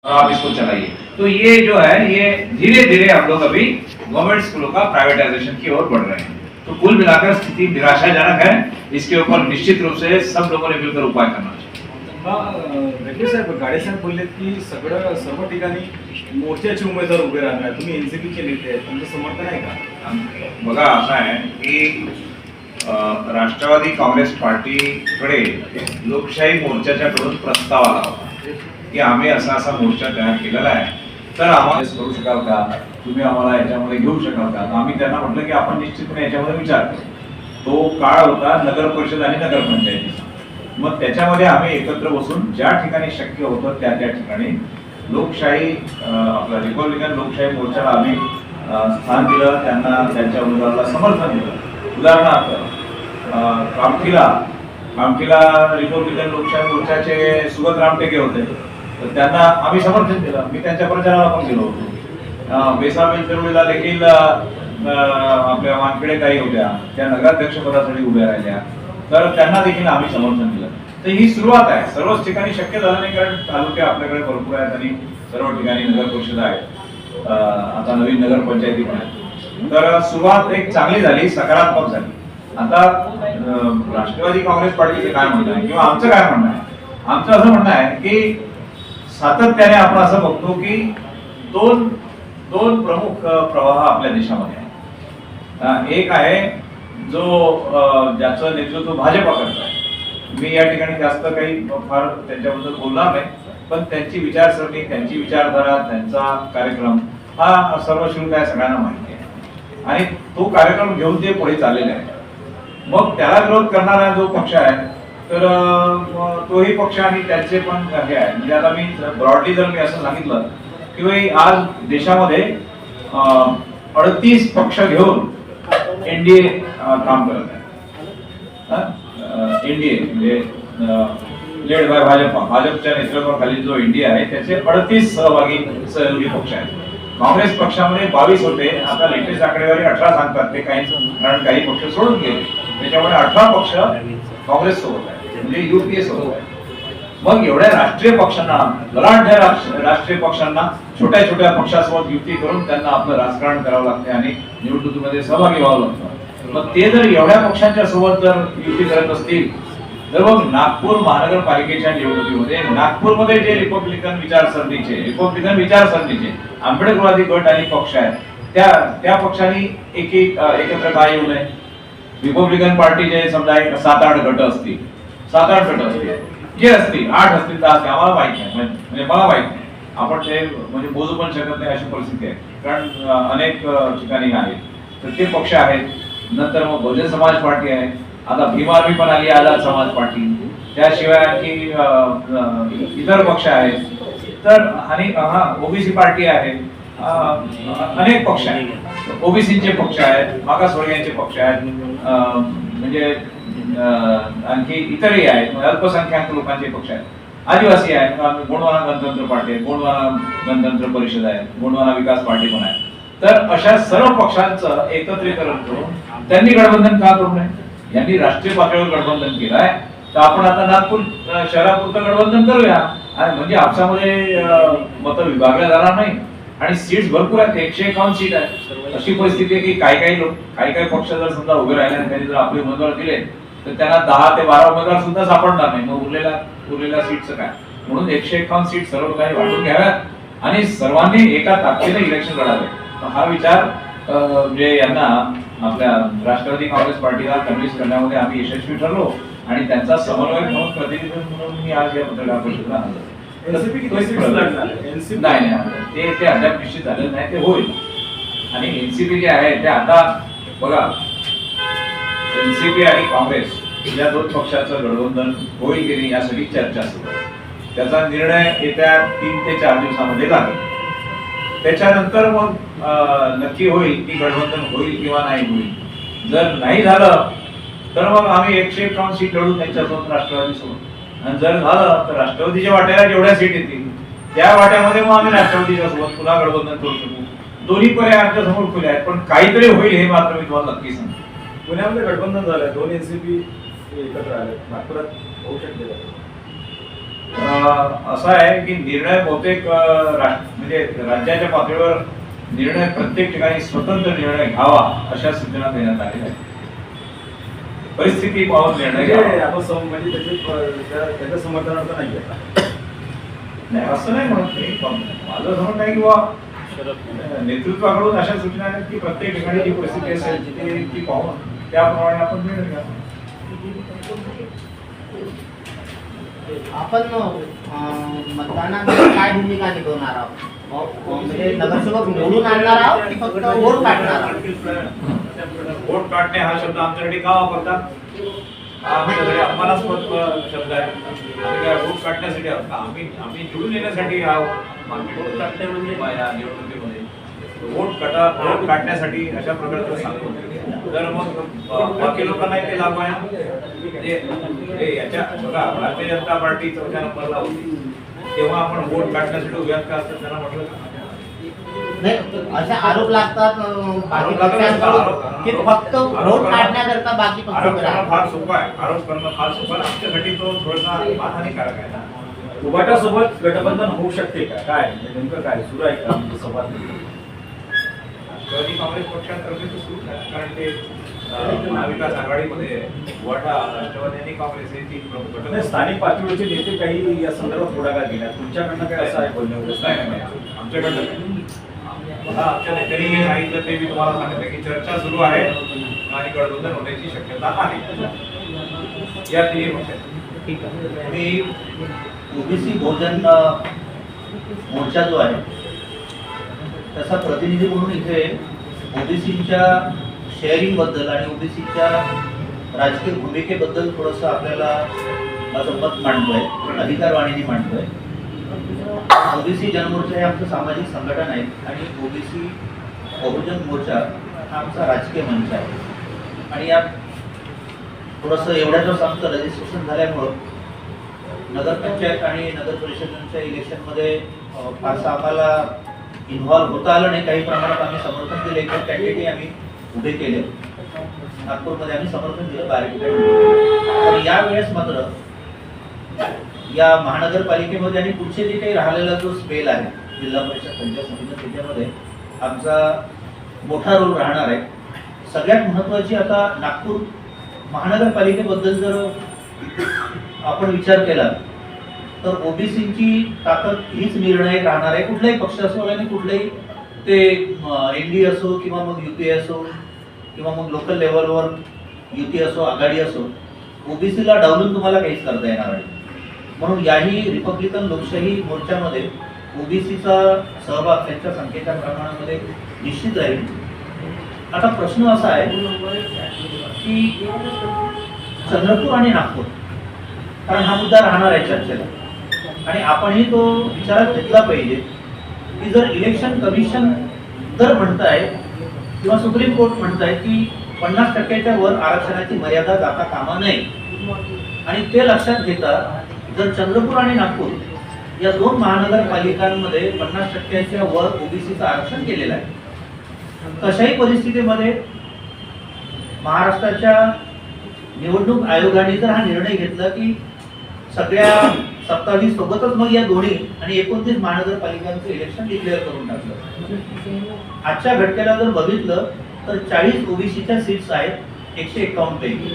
आप इसको चलाइए। तो ये जो है ये धीरे धीरे हम लोग अभी गवर्नमेंट स्कूलों का प्राइवेटाइजेशन की ओर बढ़ रहे हैं। तो कुल मिलाकर स्थिति निराशाजनक है। इसके ऊपर निश्चित रूप से सब लोगों ने मिलकर उपाय करना चाहिए। रेड्डी साहेब गाडे साहेब बोललेत की सर्व ठिकाणी मोर्चाचे उमेदवार उभे राहणार आहेत. तुम्ही एनसीपीचे नेते आहेत, तुमचं समर्थन आहे का? बघा असं आहे की राष्ट्रवादी काँग्रेस पार्टीकडे लोकशाही मोर्चाच्याकडून प्रस्ताव आला होता की आम्ही असा असा मोर्चा तयार केलेला आहे, तर आम्हाला करू शकाल का, तुम्ही आम्हाला याच्यामध्ये घेऊ शकाल का? आम्ही त्यांना म्हटलं की आपण निश्चितपणे याच्यामध्ये विचार करू. तो काळ होता नगर परिषद आणि नगरपंचायतीचा. मग त्याच्यामध्ये आम्ही एकत्र बसून ज्या ठिकाणी शक्य होतं त्या त्या ठिकाणी लोकशाही आपला रिपब्लिकन लोकशाही मोर्चाला आम्ही स्थान दिलं, त्यांना त्यांच्या उमेदवाराला समर्थन दिलं. उदाहरणार्थ कामठीला रिपब्लिकन लोकशाही मोर्चाचे सुगत रामटेके होते, तर त्यांना आम्ही समर्थन दिलं. मी त्यांच्या प्रचाराला पण गेलो होतो. बेसाबेल चळवळीला देखील आपल्या वानखेडे ताई होत्या, त्या नगराध्यक्ष पदासाठी उभ्या राहिल्या, तर त्यांना देखील आम्ही समर्थन दिलं. तर ही सुरुवात आहे. सर्वच ठिकाणी शक्य झालं नाही, कारण तालुके आपल्याकडे भरपूर आहेत आणि सर्व ठिकाणी नगर परिषद आहेत, आता नवीन नगरपंचायती पण आहेत. तर सुरुवात एक चांगली झाली, सकारात्मक झाली. आता राष्ट्रवादी काँग्रेस पार्टीचे काय म्हणणं आहे किंवा आमचं काय म्हणणं आहे? आमचं असं म्हणणं आहे की सातत्याने आपण असं बघतो की दोन प्रमुख प्रवाह आपल्या देशामध्ये आहेत. एक आहे जो ज्याचं नेतृत्व भाजपा करत आहे. मी या ठिकाणी जास्त काही फार त्यांच्याबद्दल बोलणार नाही, पण त्यांची विचारसरणी, त्यांची विचारधारा, त्यांचा कार्यक्रम हा सर्वश्रुत आहे, सगळ्यांना माहिती आहे आणि तो कार्यक्रम घेऊन ते पुढे चाललेले आहे. मग त्याला विरोध करणारा जो पक्ष आहे, तर तोही पक्ष आणि त्यांचे पण हे आहे. म्हणजे आता मी ब्रॉडली जर मी असं सांगितलं की आज देशामध्ये 38 पक्ष घेऊन एनडीए काम करत आहे. एनडीए म्हणजे लेड बाय भाजपच्या नेतृत्वाखाली जो इंडिया आहे त्याचे 38 सहयोगी पक्ष आहेत. काँग्रेस पक्षामध्ये 22 होते, आता लेटेस्ट आकडेवारी 18 सांगतात ते काही, कारण काही पक्ष सोडून गेले. त्याच्यामुळे 18 पक्ष काँग्रेस सोबत आहे, म्हणजे युपीए सोबत आहे. मग एवढ्या राष्ट्रीय पक्षांना, ललाढ्य राष्ट्रीय पक्षांना छोट्या छोट्या पक्षासोबत युती करून त्यांना आपलं राजकारण करावं लागते आणि निवडणुकीमध्ये सहभागी व्हावं लागतं. मग ते जर एवढ्या पक्षांच्या सोबत जर युती करत असतील, तर मग नागपूर महानगरपालिकेच्या निवडणुकीमध्ये नागपूरमध्ये जे रिपब्लिकन विचारसरणीचे आंबेडकरवादी गट आणि पक्ष आहेत, त्या पक्षांनी एकत्र काय येऊ नये? रिपब्लिकन पार्टीचे समजा 7-8 गट असतील, 7-8 गट असतील, जे असतील 8 असतील 10 असतील, आम्हाला माहित नाही, म्हणजे मला माहित नाही. आपण ते म्हणजे मोजू पण शकत नाही अशी परिस्थिती आहे, कारण अनेक ठिकाणी आहेत. तर ते पक्ष आहेत. नंतर मग बहुजन समाज पार्टी आहे, आता भीम आर्मी पण आली, आझाद समाज पार्टी, त्याशिवाय आणखी इतर पक्ष आहेत. तर आणि ओबीसी पार्टी आहे, अनेक पक्ष आहेत. ओबीसीचे पक्ष आहेत, मागासवर्गीयांचे पक्ष आहेत, म्हणजे आणखी इतरही आहेत, अल्पसंख्याक लोकांचे पक्ष आहेत, आदिवासी आहेत, गोंडवाना गणतंत्र पार्टी आहे, गोंडवाना गणतंत्र परिषद आहे, गोंडवाना विकास पार्टी पण आहे. तर अशा सर्व पक्षांचं एकत्रीकरण करून त्यांनी गठबंधन का करू नये? यांनी राष्ट्रीय पातळीवर गठबंधन केलं आहे, तर आपण आता नागपूर शहरापुरतं गठबंधन करूया, आणि म्हणजे आपसामध्ये मतं विभागल्या जाणार नाही आणि सीट्स भरपूर आहेत. 151 सीट आहे. अशी परिस्थिती आहे की काही पक्ष जर समजा उभे राहिले आणि त्यांनी जर आपले उमेदवार दिले, तर त्यांना 10 ते 12 उमेदवार सुद्धा सापडणार नाही. मग उरलेल्या सीटचं काय? म्हणून 151 सीट सर्व लोकांनी वाटून घ्याव्यात आणि सर्वांनी एका ताकदीने इलेक्शन लढावे. हा विचार म्हणजे यांना आपल्या राष्ट्रवादी काँग्रेस पार्टीला कन्व्हिन्स करण्यामध्ये आम्ही यशस्वी ठरलो आणि त्यांचा समन्वय म्हणून प्रतिनिधी म्हणून मी आज या पत्रकार परिषदेला आलो. नाही, ते अद्याप निश्चित झालेलं नाही, ते होईल. आणि एनसीपी जे आहे ते आता बघा, एनसीपी आणि काँग्रेस या दोन पक्षाचं गठबंधन होईल की नाही यासाठी चर्चा सुरू आहे. त्याचा निर्णय येत्या 3 ते 4 दिवसामध्ये लागेल. त्याच्यानंतर मग नक्की होईल की गठबंधन होईल किंवा नाही होईल. जर नाही झालं तर मग आम्ही 151 सीट लढू त्यांच्यासोबत, राष्ट्रवादी सोबत. आणि जर झालं तर राष्ट्रवादीच्या वाट्याला जेवढ्या सीट येतील त्या वाट्यामध्ये मग आम्ही राष्ट्रवादीच्या सोबत पुन्हा गठबंधन करू शकू. दोन्ही पर्याय आमच्या समोर खुले आहेत, पण काहीतरी होईल हे मात्र मी तुम्हाला नक्की सांगतो. पुण्यामध्ये गठबंधन झालंय, 2 एनसीपी एकत्र आले, नागपुरात होऊ शकते. असं आहे की निर्णय बहुतेक म्हणजे राज्याच्या पातळीवर निर्णय प्रत्येक ठिकाणी स्वतंत्र निर्णय घ्यावा अशा सूचना देण्यात आलेल्या आहेत. परिस्थिती पाहून निर्णय घ्यावा. म्हणजे त्याच्या समर्थनार्थ नाही आहे. नाही असं नाही म्हणत मी, पण माझं असं म्हणणं आहे की बा नेतृत्वाकडून अशा सूचना आहेत की प्रत्येक ठिकाणी जी परिस्थिती असेल ती पाहून त्याप्रमाणे आपण निर्णय घ्यावा. आपण मतदानामध्ये काय भूमिका निभवणार आहोत? म्हणजे नगरसेवक निवडून आणणार आहोत की फक्त वोट काढणार आहोत? वोट काढणे हा शब्द आमच्यासाठी का वापरतात? हा आमच्यासाठी अपमानास्पद शब्द आहे. आम्ही काय वोट काढण्यासाठी आहोत का? आम्ही निवडून येण्यासाठी आहोत. वोट काढणे म्हणजे या निवडणुकीमध्ये वोट काढण्यासाठी अशा प्रकारचं सांगतो. तर मग बाकी लोकांना ते लागू आहे. याच्या बघा, भारतीय जनता पार्टी 4थ्या नंबरला होती तेव्हा आपण वोट काढण्यासाठी उभ्यात का असं त्यांना म्हटलं का? नाही, असे आरोप लागतात बाकी पक्षांकडून की फक्त वोट काढण्याकरता बाकी पक्ष आरोप करणं फार सोपं आहे. आरोप करणं फार सोपं आहे. आमच्यासाठी तो थोडासा हानिकारक आहे ना. उभाटासोबत गठबंधन होऊ शकते का? काय नेमकं काय सुरू आहे का संवाद? राष्ट्रवादी काँग्रेस पक्षातर्फे तर सुरू आहे, कारण ते महाविकास आघाडीमध्ये वाटा राष्ट्रवादी आणि काँग्रेस हे 3 प्रमुख घटक नाही, स्थानिक पातळीवरचे नेते काही या संदर्भात पुढाकार घेण्यात तुमच्याकडनं काय असं आहे बोलणं? नाही. आमच्याकडनं आमच्या नेत्यांनी जे सांगितलं ते मी तुम्हाला सांगितलं की चर्चा सुरू आहे आणि गठबंधन होण्याची शक्यता आहे या 3 पक्षात. ठीक आहे. मी ओबीसी बहुजन मोर्चा जो आहे त्याचा प्रतिनिधी म्हणून इथे ओबीसीच्या शेअरिंग बद्दल आणि ओबीसीच्या राजकीय भूमिकेबद्दल थोडंसं आपल्याला माझं मत मांडतोय, अधिकारवाणीने मांडतोय. ओबीसी जनमोर्चा हे आमचं सामाजिक संघटन आहे आणि ओबीसी बहुजन मोर्चा हा आमचा राजकीय मंच आहे. आणि यात थोडंसं एवढ्याच आमचं रजिस्ट्रेशन झाल्यामुळं नगरपंचायत आणि नगर परिषदांच्या इलेक्शनमध्ये फारसं आम्हाला इन्व्हॉल्व होता आलं नाही. काही प्रमाणात आम्ही समर्थन दिले, एक कॅन्डिडेट आम्ही उभे केले. नागपूरमध्ये आम्ही समर्थन दिलं, बाहेर पण यावेळेस मात्र या महानगरपालिकेमध्ये आणि पुढचे जे काही राहिलेला जो स्पेल आहे जिल्हा परिषद पंचायत समिती त्याच्यामध्ये आमचा मोठा रोल राहणार आहे. सगळ्यात महत्त्वाची आता नागपूर महानगरपालिकेबद्दल जर आपण विचार केला तर ओबीसीची ताकद हीच निर्णायक राहणार आहे. कुठलाही पक्ष असो आणि कुठलाही ते एनडीए असो किंवा मग युपीए असो किंवा मग लोकल लेवलवर युती असो आघाडी असो, ओबीसीला डावलून तुम्हाला काहीच करता येणार नाही. म्हणून याही रिपब्लिकन लोकशाही मोर्चामध्ये ओबीसीचा सहभाग त्यांच्या संख्येच्या प्रमाणामध्ये निश्चित राहील. आता प्रश्न असा आहे की चंद्रपूर आणि नागपूर, कारण हा मुद्दा राहणार आहे चर्चेला आणि आपणही तो विचारात घेतला पाहिजे की जर इलेक्शन कमिशन जर म्हणताय किंवा सुप्रीम कोर्ट म्हणताय की 50% वर आरक्षणाची मर्यादा जाता कामा नये आणि ते लक्षात घेता जर चंद्रपूर आणि नागपूर या 2 महानगरपालिकांमध्ये 50% वर ओबीसीचं आरक्षण केलेलं आहे, तशाही परिस्थितीमध्ये महाराष्ट्राच्या निवडणूक आयोगाने जर हा निर्णय घेतला की सगळ्या 27 सोबतच मग या दोन्ही आणि 29 महानगरपालिकांचं इलेक्शन डिक्लेअर करून टाकलं. आजच्या घटनेला जर बघितलं तर 40 ओबीसीच्या सीट्स आहेत 151 पैकी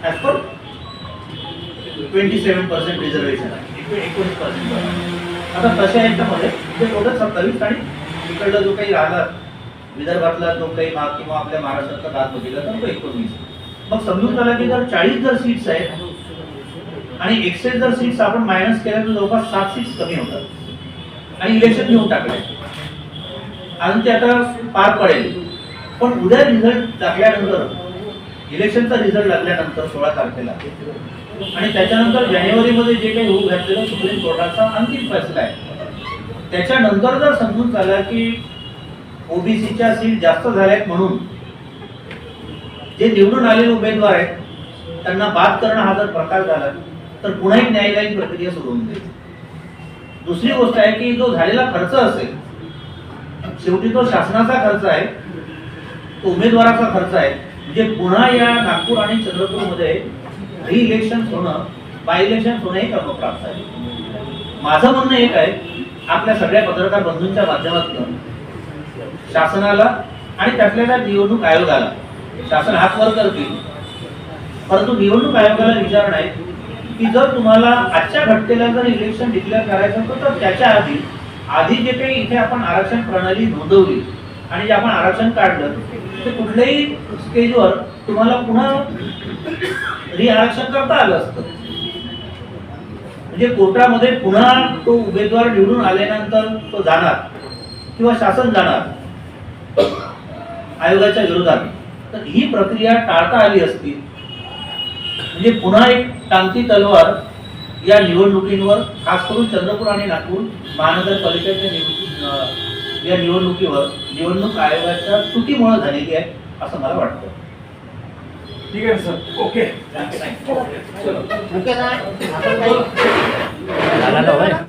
ॲज पर 27% रिझर्वेशन आहे, 19%. आता तशा याच्यामध्ये ते टोटल 27 आणि इकडला जो काही राहिला विदर्भातला जो काही भाग किंवा आपल्या महाराष्ट्रातला भाग बघितला तर तो 19. मग समजून झाला की जर 40 जर सीट्स आहेत आणि 61 जर सीट्स आपण मायनस केल्या तर जवळपास 7 सीट्स कमी होतात आणि इलेक्शन घेऊन टाकले. आणि ते आता पार पडेल. पण उद्या रिझल्ट लागल्यानंतर इलेक्शनचा रिझल्ट लागल्यानंतर 16 तारखेला आणि त्याच्यानंतर जानेवारीमध्ये जे काही होऊ घातलेलं सुप्रीम कोर्टाचा अंतिम फैसला आहे, त्याच्यानंतर जर समजून झाला की ओबीसीच्या सीट जास्त झाल्यात म्हणून जे निवडून आलेले उमेदवार आहेत त्यांना बाद करणं हा जर प्रकार झाला तर पुन्हा एक न्यायालयीन प्रक्रिया सुरू होऊन जाईल. दुसरी गोष्ट आहे की जो झालेला खर्च असेल, शेवटी तो शासनाचा खर्च आहे, तो उमेदवाराचा खर्च आहे. म्हणजे पुन्हा या नागपूर आणि चंद्रपूरमध्ये रिइलेक्शन होणं बाय इलेक्शन होणंही क्रमप्राप्त आहे. माझं म्हणणं एक आहे, आपल्या सगळ्या पत्रकार बंधूंच्या माध्यमातून शासनाला आणि त्यातल्या निवडणूक आयोगाला, शासन हात वर करतील, परंतु निवडणूक आयोगाला विचारणं आहे की जर तुम्हाला आजच्या घटनेला जर इलेक्शन डिक्लेअर करायचं होतं तर त्याच्या आधी जे काही इथे आपण आरक्षण प्रणाली नोंदवली आणि जे आपण आरक्षण काढलं ते कुठल्याही स्टेजवर तुम्हाला पुन्हा आरक्षण करता आलं असतं. म्हणजे कोर्टामध्ये पुन्हा तो उमेदवार निवडून आल्यानंतर तो जाणार किंवा शासन जाणार आयोगाच्या विरोधात, तर ही प्रक्रिया टाळता आली असती. म्हणजे पुन्हा एक टांगती तलवार या निवडणुकींवर, खास करून चंद्रपूर आणि नागपूर महानगरपालिकेच्या या निवडणुकीवर निवडणूक आयोगाच्या चुकीमुळे झालेली आहे असं मला वाटतं. ठीक आहे सर, ओके. ओके ना आपण काही